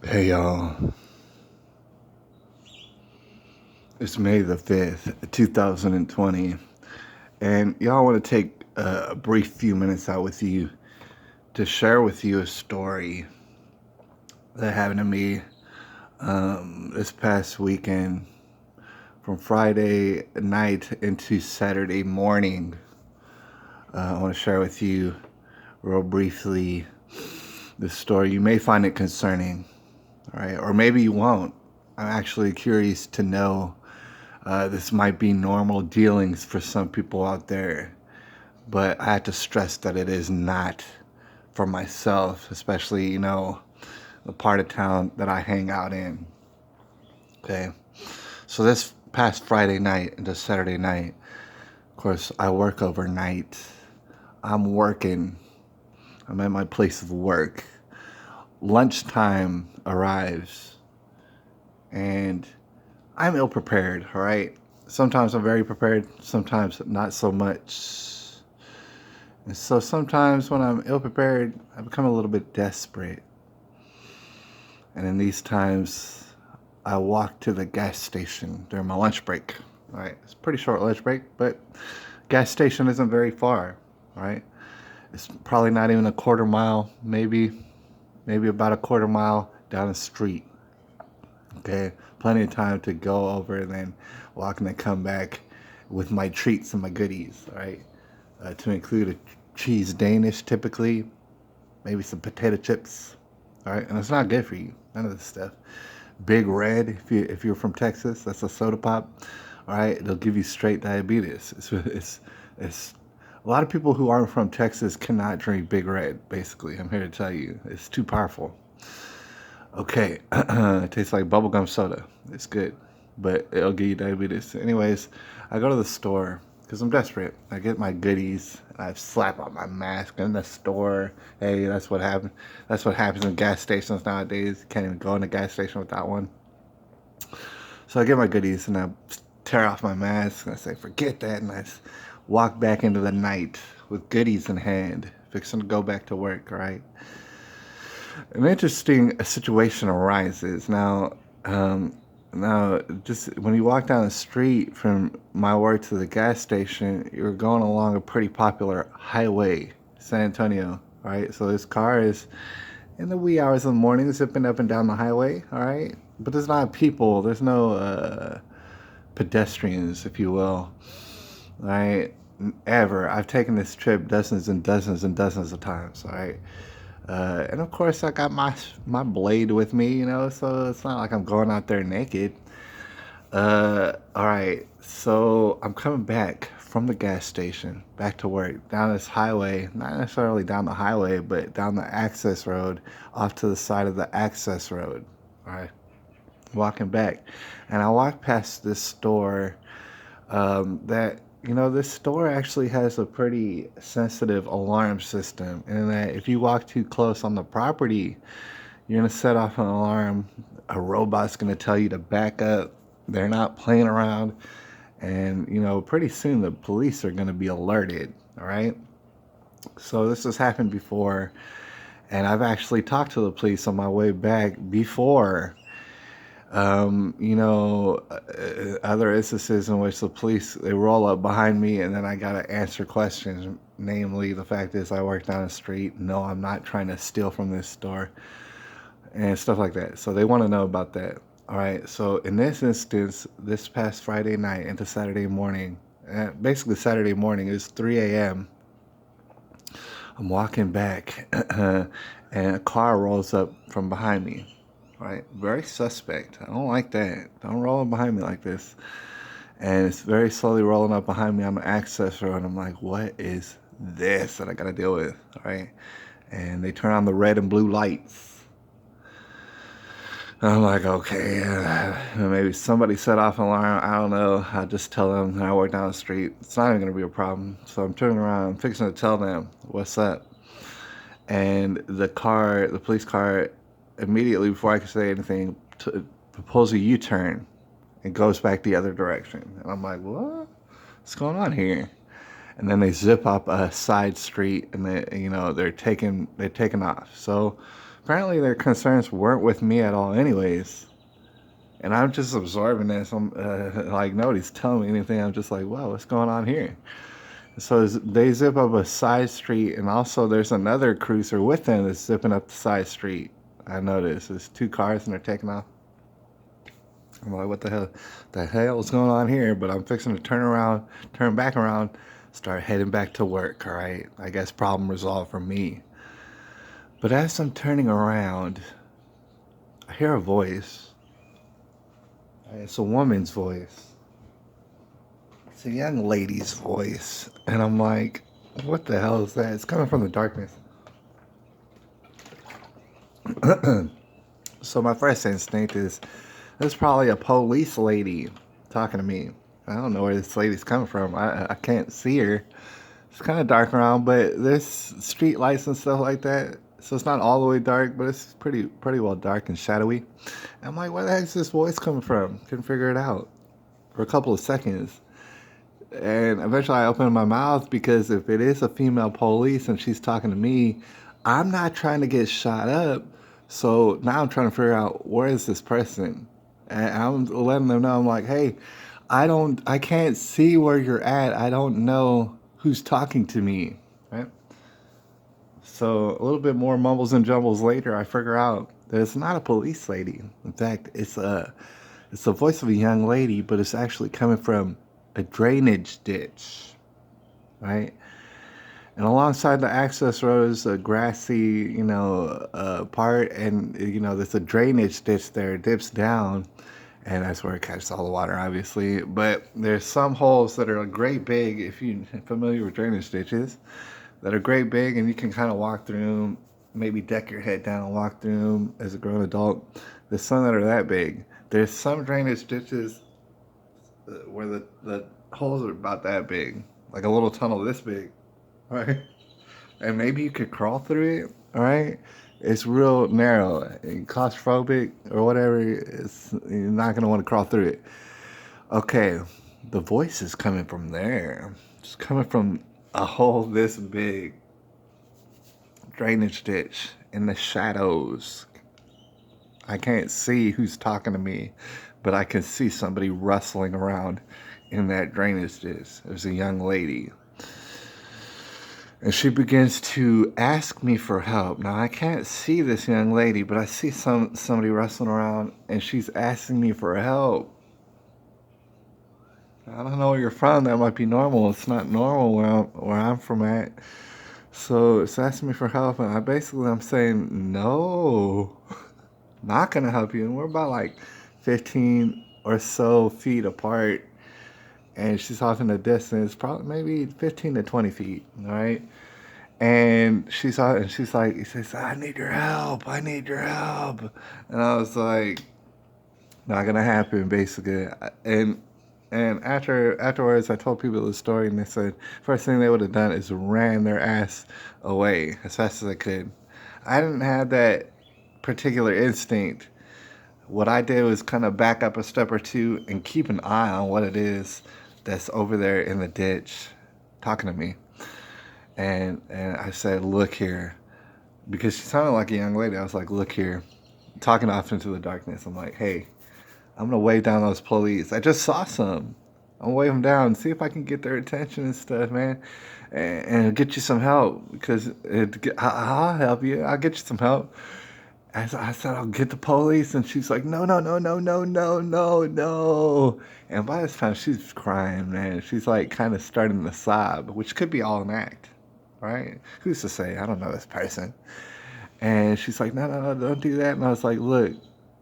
Hey y'all, it's May the 5th, 2020, and y'all want to take a brief few minutes out with you to share with you a story that happened to me this past weekend from Friday night into Saturday morning. I want to share with you real briefly this story. You may find it concerning, all right, or maybe you won't. I'm actually curious to know. This might be normal dealings for some people out there, but I have to stress that it is not for myself, especially, the part of town that I hang out in. Okay. So this past Friday night into Saturday night, of course, I work overnight. I'm working. I'm at my place of work. Lunchtime arrives, and I'm ill prepared, all right? Sometimes I'm very prepared, sometimes not so much. And so sometimes when I'm ill prepared, I become a little bit desperate. And in these times, I walk to the gas station during my lunch break. All right, it's a pretty short lunch break, but gas station isn't very far. All right, it's probably not even a quarter mile, maybe about a quarter mile down the street. Okay, plenty of time to go over and then walk and then come back with my treats and my goodies. All right, to include a cheese Danish typically, maybe some potato chips. All right, and it's not good for you. None of this stuff. Big Red, if you're from Texas, that's a soda pop. All right, it'll give you straight diabetes. It's a lot of people who aren't from Texas cannot drink Big Red. Basically, I'm here to tell you, it's too powerful. Okay, it tastes like bubblegum soda. It's good, but it'll give you diabetes. Anyways, I go to the store because I'm desperate. I get my goodies. I slap on my mask in the store. Hey, that's what happened. That's what happens in gas stations nowadays. You can't even go in a gas station without one. So I get my goodies and I tear off my mask and I say, forget that. And I walk back into the night with goodies in hand, fixing to go back to work, right? An interesting situation arises now. Just when you walk down the street from my work to the gas station, you're going along a pretty popular highway, San Antonio. Right, so this car is in the wee hours of the morning zipping up and down the highway. All right, but there's not people. There's no pedestrians, if you will. All right, ever. I've taken this trip dozens and dozens and dozens of times. All right. And of course, I got my blade with me, so it's not like I'm going out there naked. All right, so I'm coming back from the gas station, back to work, down this highway, not necessarily down the highway, but down the access road, off to the side of the access road. All right, walking back, and I walk past this store that this store actually has a pretty sensitive alarm system, and that if you walk too close on the property, you're gonna set off an alarm. A robot's gonna tell you to back up. They're not playing around, and pretty soon the police are gonna be alerted. All right. So this has happened before, and I've actually talked to the police on my way back before. Other instances in which the police they roll up behind me and then I gotta answer questions. Namely, the fact is I work down the street. No, I'm not trying to steal from this store and stuff like that. So they want to know about that. All right. So in this instance, this past Friday night into Saturday morning, basically Saturday morning, it was 3 a.m. I'm walking back, and a car rolls up from behind me. Right, very suspect. I don't like that. Don't roll up behind me like this. And it's very slowly rolling up behind me on the access road. And I'm like, what is this that I gotta deal with? All right. And they turn on the red and blue lights. I'm like, okay, maybe somebody set off an alarm. I don't know. I'll just tell them I work down the street. It's not even gonna be a problem. So I'm turning around, I'm fixing to tell them what's up. And the police car, immediately before I could say anything, pulls a U-turn and goes back the other direction. And I'm like, what? What's going on here? And then they zip up a side street, and they're taking off. So Apparently their concerns weren't with me at all anyways. And I'm just absorbing this. I'm like, nobody's telling me anything. I'm just like, wow, what's going on here? So they zip up a side street, and also there's another cruiser with them that's zipping up the side street. I noticed there's two cars and they're taking off. I'm like, what the hell is going on here? But I'm fixing to turn back around, start heading back to work. All right, I guess problem resolved for me. But as I'm turning around, I hear a voice. It's a woman's voice. It's a young lady's voice. And I'm like, what the hell is that? It's coming from the darkness. So my first instinct is, there's probably a police lady talking to me. I don't know where this lady's coming from. I can't see her. It's kind of dark around, but there's street lights and stuff like that. So it's not all the way dark, but it's pretty well dark and shadowy. I'm like, where the heck is this voice coming from? Couldn't figure it out for a couple of seconds. And eventually I opened my mouth, because if it is a female police and she's talking to me, I'm not trying to get shot up. So now I'm trying to figure out, where is this person? And I'm letting them know, I'm like, hey, I can't see where you're at. I don't know who's talking to me, right? So a little bit more mumbles and jumbles later, I figure out that it's not a police lady. In fact, it's the voice of a young lady, but it's actually coming from a drainage ditch, right? And alongside the access road is a grassy, part, and there's a drainage ditch there. It dips down, and that's where it catches all the water, obviously. But there's some holes that are great big, if you're familiar with drainage ditches, that are great big, and you can kind of walk through them, maybe deck your head down and walk through them as a grown adult. There's some that are that big. There's some drainage ditches where the holes are about that big, like a little tunnel this big, right? And maybe you could crawl through it, all right? It's real narrow and claustrophobic or whatever. You're not going to want to crawl through it. Okay, the voice is coming from there. It's coming from a hole this big. Drainage ditch in the shadows. I can't see who's talking to me, but I can see somebody rustling around in that drainage ditch. There's a young lady. And she begins to ask me for help. Now, I can't see this young lady, but I see somebody rustling around, and she's asking me for help. I don't know where you're from. That might be normal. It's not normal where I'm from at. So it's asking me for help, and I'm saying, no, not going to help you. And we're about like 15 or so feet apart. And she's off in the distance, probably maybe 15 to 20 feet, all right? And she's like, he says, I need your help. And I was like, not gonna happen, basically. And afterwards, I told people the story, and they said first thing they would have done is ran their ass away as fast as I could. I didn't have that particular instinct. What I did was kind of back up a step or two and keep an eye on what it is that's over there in the ditch talking to me. And I said, look here. Because she sounded like a young lady. I was like, look here. Talking off into the darkness. I'm like, hey, I'm going to wave down those police. I just saw some. I'm going to wave them down, see if I can get their attention and stuff, man. And get you some help. Because I'll help you. I'll get you some help. I said, I'll get the police. And she's like, no. And by this time, she's crying, man. She's like kind of starting to sob, which could be all an act, right? Who's to say? I don't know this person. And she's like, no, don't do that. And I was like, look,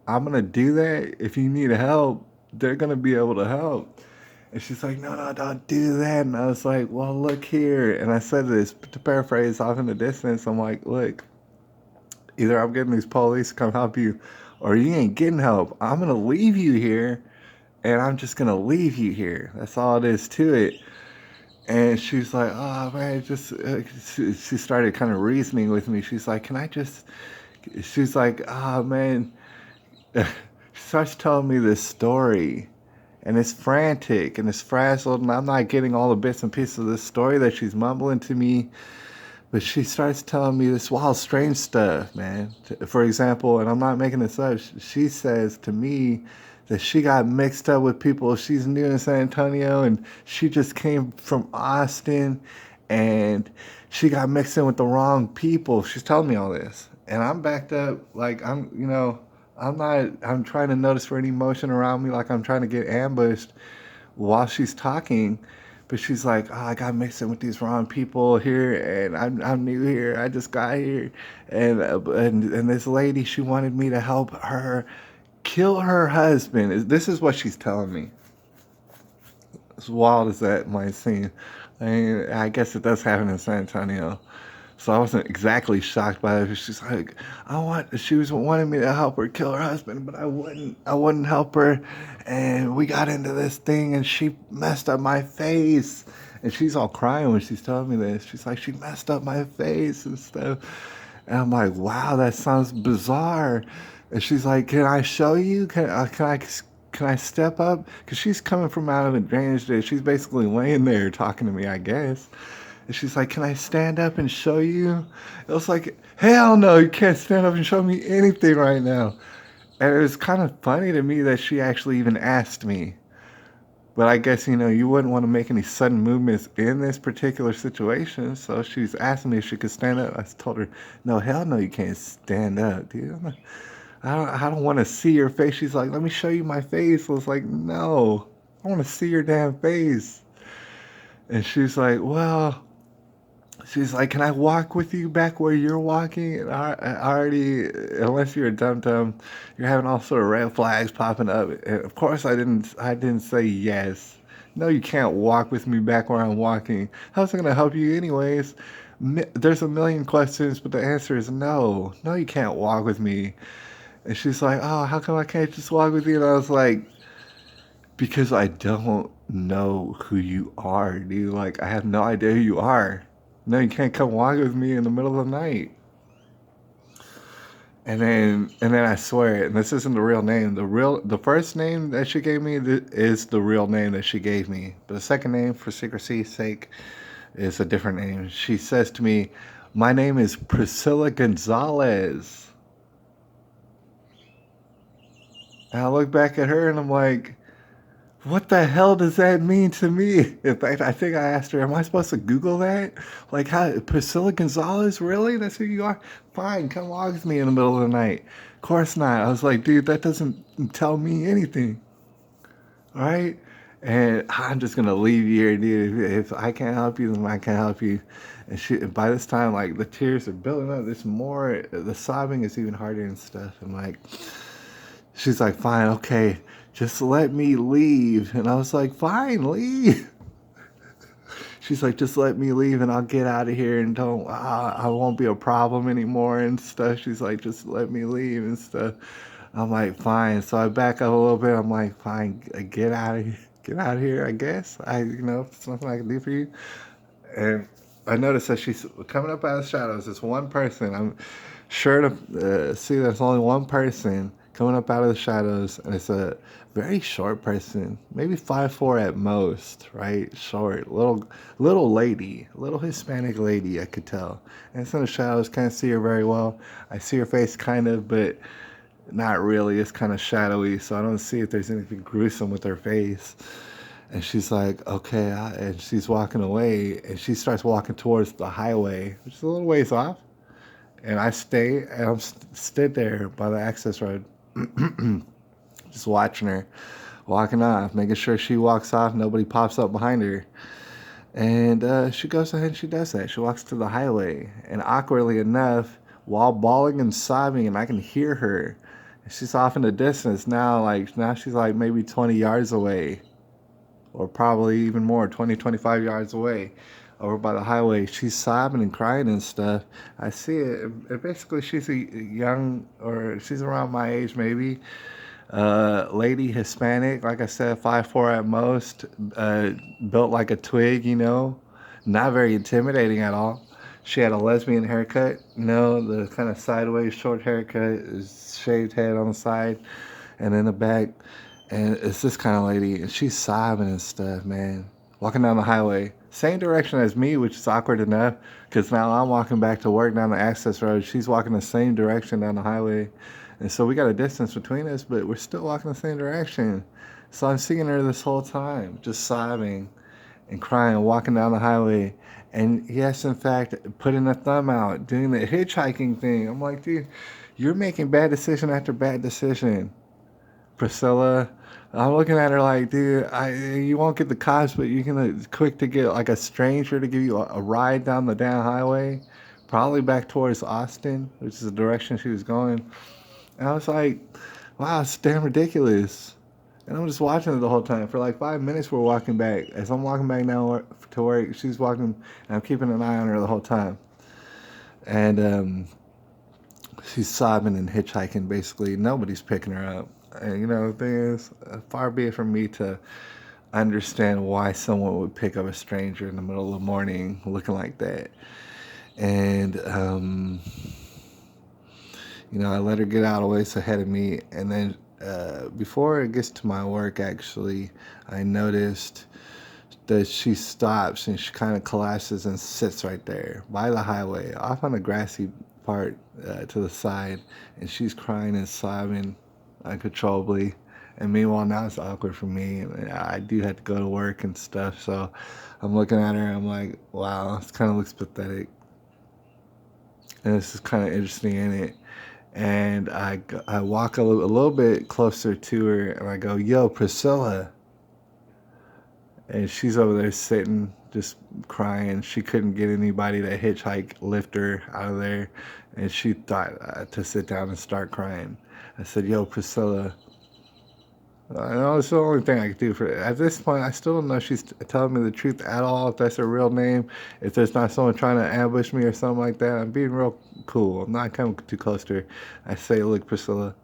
I'm going to do that. If you need help, they're going to be able to help. And she's like, no, don't do that. And I was like, well, look here. And I said this, to paraphrase off in the distance, I'm like, look, either I'm getting these police to come help you, or you ain't getting help. I'm going to leave you here, and I'm just going to leave you here. That's all it is to it. And she's like, oh, man, she started kind of reasoning with me. She's like, she's like, oh, man. She starts telling me this story, and it's frantic, and it's frazzled, and I'm not getting all the bits and pieces of this story that she's mumbling to me. But she starts telling me this wild, strange stuff, man. For example, and I'm not making this up, she says to me that she got mixed up with people. She's new in San Antonio and she just came from Austin and she got mixed in with the wrong people. She's telling me all this. And I'm backed up, like, I'm trying to notice for any motion around me, like I'm trying to get ambushed while she's talking, but she's like, "Oh, I got mixed in with these wrong people here, and I'm new here. I just got here, and this lady, she wanted me to help her kill her husband." This is what she's telling me. As wild as that might seem, I mean, I guess it does happen in San Antonio. So I wasn't exactly shocked by it. She's like, she was wanting me to help her kill her husband, but I wouldn't help her. And we got into this thing and she messed up my face. And she's all crying when she's telling me this. She's like, she messed up my face and stuff. And I'm like, wow, that sounds bizarre. And she's like, can I show you? Can I step up? Because she's coming from out of a drainage ditch. She's basically laying there talking to me, I guess. And she's like, can I stand up and show you? It was like, hell no, you can't stand up and show me anything right now. And it was kind of funny to me that she actually even asked me. But I guess, you wouldn't want to make any sudden movements in this particular situation. So she's asking me if she could stand up. I told her, no, hell no, you can't stand up, dude. I don't want to see your face. She's like, let me show you my face. I was like, no, I want to see your damn face. And she's like, can I walk with you back where you're walking? And I already, unless you're a dum-dum, you're having all sort of red flags popping up. And of course, I didn't say yes. No, you can't walk with me back where I'm walking. How's it going to help you anyways? There's a million questions, but the answer is no. No, you can't walk with me. And she's like, oh, how come I can't just walk with you? And I was like, because I don't know who you are, dude. Like, I have no idea who you are. No, you can't come walk with me in the middle of the night. And then I swear, and this isn't the real name. The first name that she gave me is the real name that she gave me. But the second name, for secrecy's sake, is a different name. She says to me, "My name is Priscilla Gonzalez." And I look back at her and I'm like, what the hell does that mean to me? In fact, I think I asked her, am I supposed to Google that? Like, how, Priscilla Gonzalez? Really? That's who you are? Fine, come walk with me in the middle of the night. Of course not. I was like, dude, that doesn't tell me anything. All right? And I'm just going to leave you here, dude. If I can't help you, then I can't help you. And by this time, like, the tears are building up. The sobbing is even harder and stuff. I'm like, she's like, fine, okay, just let me leave. And I was like, fine, leave. She's like, just let me leave and I'll get out of here and I won't be a problem anymore and stuff. She's like, just let me leave and stuff. I'm like, fine. So I back up a little bit. I'm like, fine, get out of here. Get out of here, I guess. It's nothing I can do for you. And I noticed that she's coming up out of the shadows. It's one person. I'm sure to see there's only one person coming up out of the shadows, and it's a very short person, maybe 5'4" at most, right? Short, little lady, little Hispanic lady, I could tell. And it's in the shadows, can't see her very well. I see her face kind of, but not really. It's kind of shadowy, so I don't see if there's anything gruesome with her face. And she's like, okay, and she's walking away, and she starts walking towards the highway, which is a little ways off. And I stay, and I'm stood there by the access road, just watching her, walking off, making sure she walks off, nobody pops up behind her. And she goes ahead and she does that. She walks to the highway, and awkwardly enough, while bawling and sobbing, and I can hear her, she's off in the distance now, now she's like maybe 20 yards away, or probably even more, 20, 25 yards away, over by the highway. She's sobbing and crying and stuff. I see it. And basically, she's she's around my age maybe. Lady, Hispanic, like I said, 5'4" at most, built like a twig, not very intimidating at all. She had a lesbian haircut, the kind of sideways short haircut, shaved head on the side, and in the back. And it's this kind of lady, and she's sobbing and stuff, man. walking down the highway, same direction as me, which is awkward enough because now I'm walking back to work down the access road. She's walking the same direction down the highway. And so we got a distance between us, but we're still walking the same direction. So I'm seeing her this whole time, just sobbing and crying, walking down the highway. And yes, in fact, putting a thumb out, doing the hitchhiking thing. I'm like, dude, you're making bad decision after bad decision, Priscilla. I'm looking at her like, dude, you won't get the cops, but you're gonna quick to get like a stranger to give you a ride down the damn highway, probably back towards Austin, which is the direction she was going. And I was like, wow, it's damn ridiculous. And I'm just watching it the whole time. For like 5 minutes, we're walking back. As I'm walking back now to work, she's walking, and I'm keeping an eye on her the whole time. And she's sobbing and hitchhiking, basically. Nobody's picking her up. And, you know, the thing is, far be it from me to understand why someone would pick up a stranger in the middle of the morning looking like that. And, you know, I let her get out a ways ahead of me. And then before it gets to my work, actually, I noticed that she stops and she kind of collapses and sits right there by the highway, off on the grassy part to the side. And she's crying and sobbing uncontrollably. And meanwhile, now it's awkward for me. And I do have to go to work and stuff. So I'm looking at her and I'm like, wow, this kind of looks pathetic. And this is kind of interesting in it. And I walk a little bit closer to her and I go, yo, Priscilla. And she's over there sitting, just crying. She couldn't get anybody to hitchhike, lift her out of there. And she thought to sit down and start crying. I said, yo, Priscilla. I know it's the only thing I could do for it. At this point, I still don't know if she's telling me the truth at all, if that's her real name, if there's not someone trying to ambush me or something like that. I'm being real cool. I'm not coming too close to her. I say, look, Priscilla,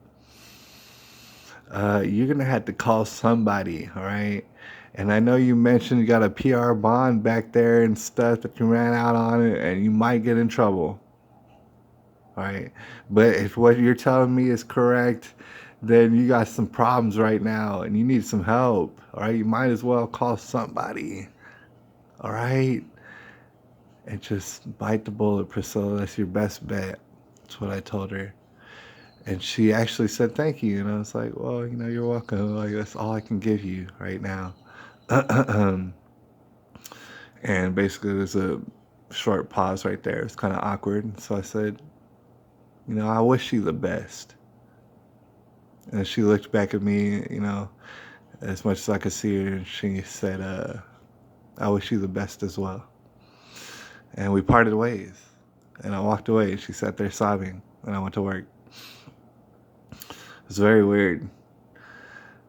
you're going to have to call somebody, all right? And I know you mentioned you got a PR bond back there and stuff that you ran out on it, and you might get in trouble, all right? But if what you're telling me is correct, then you got some problems right now and you need some help, all right? You might as well call somebody, all right? And just bite the bullet, Priscilla. That's your best bet. That's what I told her. And she actually said thank you. And I was like, well, you know, you're welcome. Like, that's all I can give you right now. And basically there's a short pause right there. It's kind of awkward. So I said, you know, I wish you the best. And she looked back at me, you know, as much as I could see her, and she said, I wish you the best as well. And we parted ways. And I walked away, and she sat there sobbing, and I went to work. It was very weird.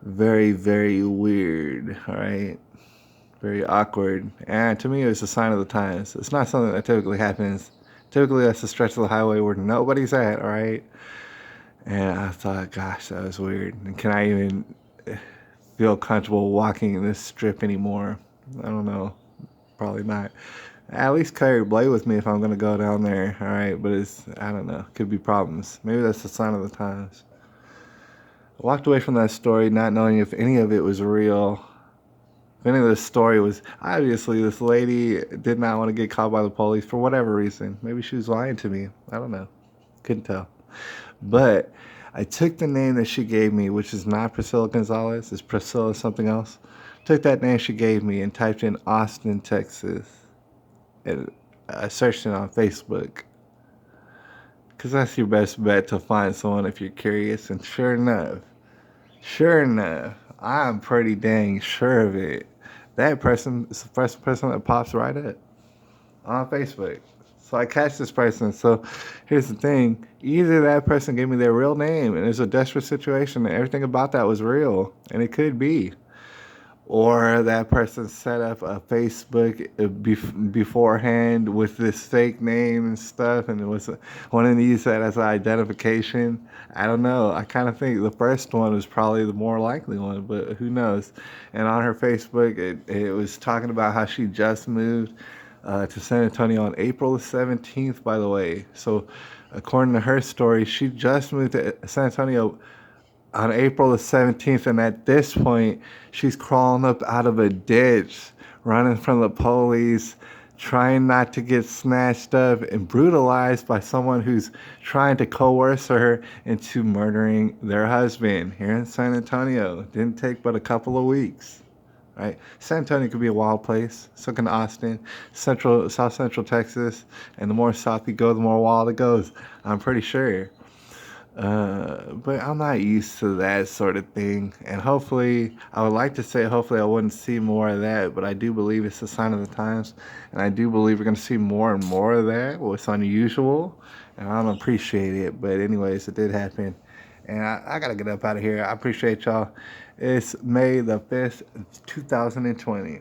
Very, very weird, all right? Very awkward. And to me, it was a sign of the times. It's not something that typically happens. Typically, that's a stretch of the highway where nobody's at, all right? And I thought, gosh, that was weird. And can I even feel comfortable walking in this strip anymore? I don't know. Probably not. At least carry a blade with me if I'm going to go down there. All right. But I don't know. Could be problems. Maybe that's a sign of the times. I walked away from that story not knowing if any of it was real. If any of this story was, obviously, this lady did not want to get caught by the police for whatever reason. Maybe she was lying to me. I don't know. Couldn't tell. But I took the name that she gave me, which is not Priscilla Gonzalez, it's Priscilla something else. Took that name she gave me and typed in Austin, Texas. And I searched it on Facebook. Because that's your best bet to find someone if you're curious. And sure enough, I'm pretty dang sure of it. That person is the first person that pops right up on Facebook. So I catch this person. So here's the thing. Either that person gave me their real name and it's a desperate situation and everything about that was real, and it could be. Or that person set up a Facebook beforehand with this fake name and stuff and it was wanting to use that as an identification. I don't know. I kind of think the first one was probably the more likely one, but who knows. And on her Facebook, it was talking about how she just moved to San Antonio on April the 17th, by the way. So according to her story, she just moved to San Antonio on April the 17th, and at this point, she's crawling up out of a ditch running from the police, trying not to get snatched up and brutalized by someone who's trying to coerce her into murdering their husband here in San Antonio. Didn't take but a couple of weeks. Right, San Antonio could be a wild place. So can Austin, South Central Texas, and the more south you go, the more wild it goes. I'm pretty sure. But I'm not used to that sort of thing. And hopefully, I would like to say, hopefully, I wouldn't see more of that. But I do believe it's a sign of the times. And I do believe we're going to see more and more of that. Well, it's unusual. And I don't appreciate it. But, anyways, it did happen. And I got to get up out of here. I appreciate y'all. It's May the 5th, 2020.